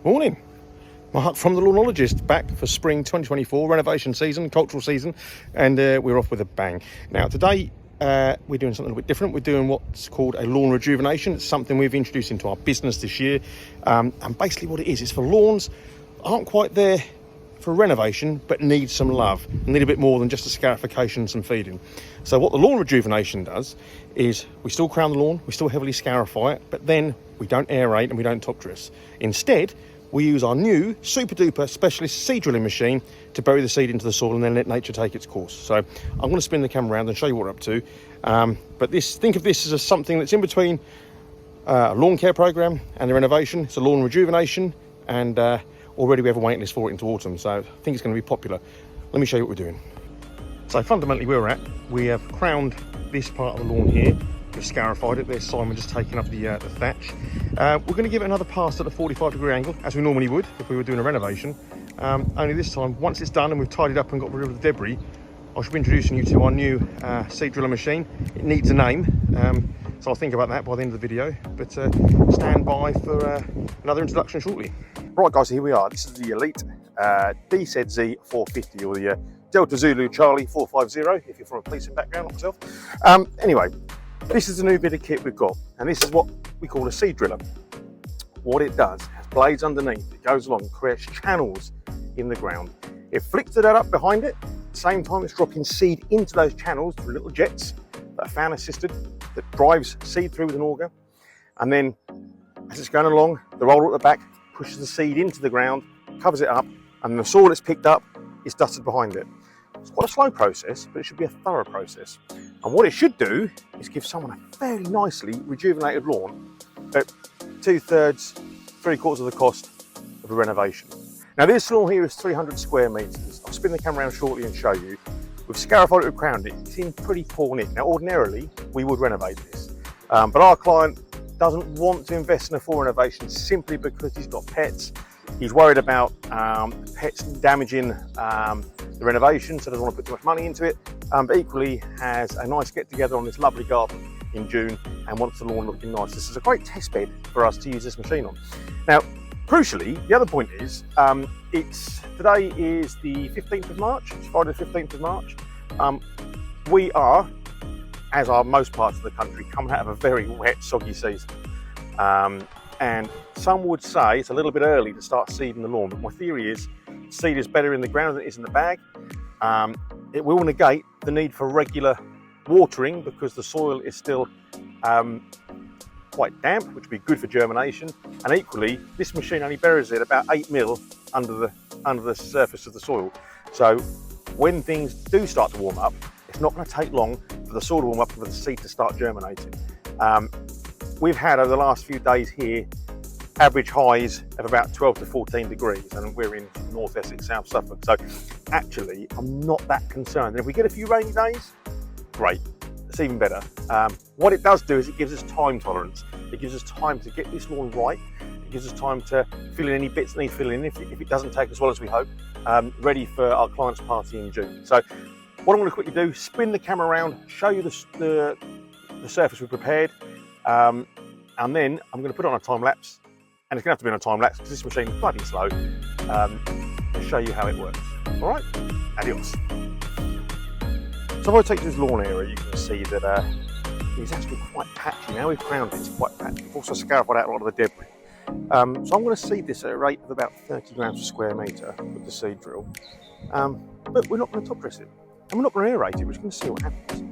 Morning. Mark from the Lawnologist, back for spring 2024 renovation season, cultural season, and we're off with a bang. Now today we're doing something a bit different. We're doing what's called a lawn rejuvenation. It's something we've introduced into our business this year, and basically what it is for lawns that aren't quite there for renovation but need some love, need a bit more than just a scarification and some feeding. So what the lawn rejuvenation does is we still crown the lawn, we still heavily scarify it, but then we don't aerate and we don't top dress. Instead, we use our new super duper specialist seed drilling machine to bury the seed into the soil and then let nature take its course. So I'm going to spin the camera around and show you what we're up to. But think of this as something that's in between a lawn care program and a renovation. It's a lawn rejuvenation, and already we have a waiting list for it into autumn. So I think it's going to be popular. Let me show you what we're doing. So fundamentally where we're at, we have crowned this part of the lawn here. We've scarified it. There's Simon just taking up the thatch. We're going to give it another pass at a 45-degree angle, as we normally would if we were doing a renovation. Only this time, once it's done and we've tidied up and got rid of the debris, I should be introducing you to our new seed driller machine. It needs a name, so I'll think about that by the end of the video. But stand by for another introduction shortly. Right guys, so here we are. This is the ELIET DZC450, or the Delta Zulu Charlie 450, if you're from a policing background like myself. Anyway, this is the new bit of kit we've got, and this is what we call a seed driller. What it does, it has blades underneath, it goes along, creates channels in the ground. It flicks that up behind it, at the same time it's dropping seed into those channels through little jets that are fan assisted, that drives seed through with an auger, and then as it's going along, the roller at the back pushes the seed into the ground, covers it up, and the soil that's picked up is dusted behind it. It's quite a slow process, but it should be a thorough process. And what it should do is give someone a fairly nicely rejuvenated lawn at 2/3, 3/4 of the cost of a renovation. Now this lawn here is 300 square metres. I'll spin the camera around shortly and show you. We've scarified it, we've crowned it. It's in pretty poor nick. Now ordinarily we would renovate this, but our client doesn't want to invest in a full renovation simply because he's got pets. He's worried about pets damaging the renovation, so doesn't want to put too much money into it, but equally has a nice get together on this lovely garden in June and wants the lawn looking nice. This is a great test bed for us to use this machine on. Now, crucially, the other point is, today is the 15th of March, it's Friday the 15th of March. We are, as are most parts of the country, coming out of a very wet, soggy season. And some would say it's a little bit early to start seeding the lawn, but my theory is seed is better in the ground than it is in the bag. It will negate the need for regular watering because the soil is still quite damp, which would be good for germination. And equally, this machine only buries it about 8 mil under the surface of the soil. So when things do start to warm up, it's not going to take long for the soil to warm up and for the seed to start germinating. We've had over the last few days here average highs of about 12 to 14 degrees, and we're in North Essex, South Suffolk, so actually I'm not that concerned. And if we get a few rainy days, great, it's even better. What it does do is it gives us time tolerance. It gives us time to get this lawn right. It gives us time to fill in any bits that need filling in if it doesn't take as well as we hope, ready for our client's party in June. So what I'm going to quickly do, spin the camera around, show you the surface we've prepared, and then I'm going to put it on a time lapse, and it's going to have to be on a time lapse because this machine is bloody slow, to show you how it works. All right, adios. So if I take this lawn area, you can see that it's actually quite patchy. Now we've crowned it, it's quite patchy. We've also scarified out a lot of the debris. So I'm going to seed this at a rate of about 30 grams per square metre with the seed drill, but we're not going to top dress it, and we're not going to aerate it. We're just going to see what happens.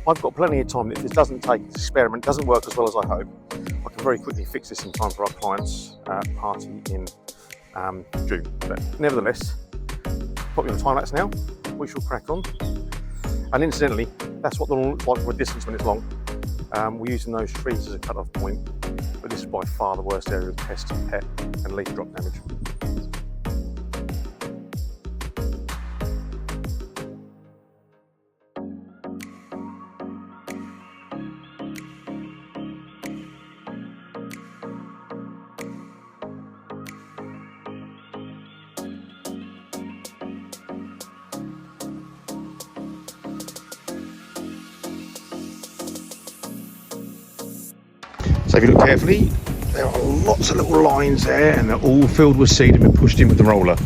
I've got plenty of time. If this doesn't take this experiment, doesn't work as well as I hope, I can very quickly fix this in time for our client's party in June. But nevertheless, put me on the time lapse now. We shall crack on. And incidentally, that's what the lawn looks like from a distance when it's long. We're using those trees as a cut-off point, but this is by far the worst area of pest, pet, and leaf drop damage. So if you look carefully, there are lots of little lines there, and they're all filled with seed and been pushed in with the roller.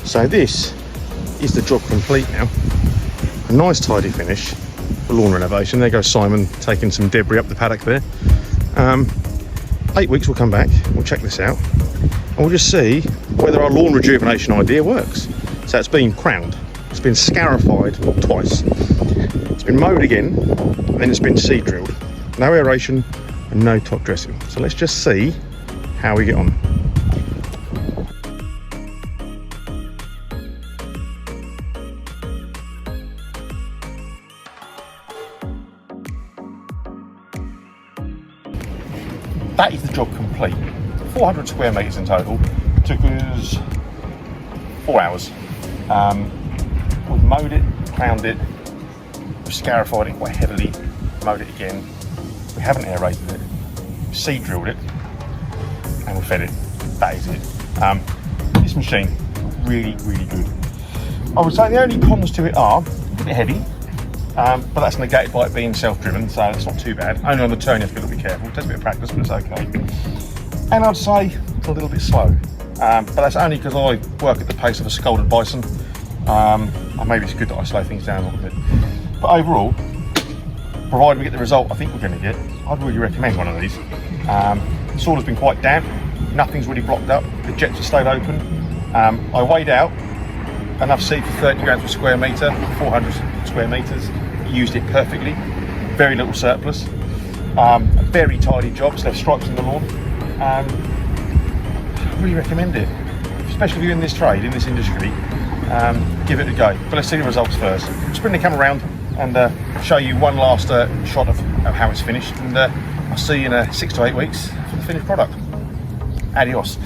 So this is the job complete now. A nice tidy finish for lawn renovation. There goes Simon taking some debris up the paddock there. 8 weeks we'll come back, we'll check this out, and we'll just see whether our lawn rejuvenation idea works. So it's been crowned, it's been scarified twice, it's been mowed again, and then it's been seed drilled. No aeration and no top dressing. So let's just see how we get on. That is the job complete. 400 square metres in total. Took us 4 hours. We've mowed it, crowned it, we've scarified it quite heavily, mowed it again. We haven't aerated it, we've seed drilled it, and we fed it. That is it. This machine, really, really good. I would say the only cons to it are a bit heavy, but that's negated by it being self-driven, so it's not too bad. Only on the turn you have to be a little bit careful. It takes a bit of practice, but it's okay. And I'd say it's a little bit slow, but that's only because I work at the pace of a scolded bison, and maybe it's good that I slow things down a little bit. But overall, provided we get the result I think we're going to get, I'd really recommend one of these. The soil has been quite damp, nothing's really blocked up, the jets have stayed open. I weighed out enough seed for 30 grams per square metre, 400 square metres, used it perfectly, very little surplus. A very tidy job, so there's stripes in the lawn. I really recommend it, especially if you're in this trade, in this industry. Give it a go, but let's see the results first. Just bring the camera around and show you one last shot of how it's finished, and I'll see you in 6 to 8 weeks for the finished product. Adios.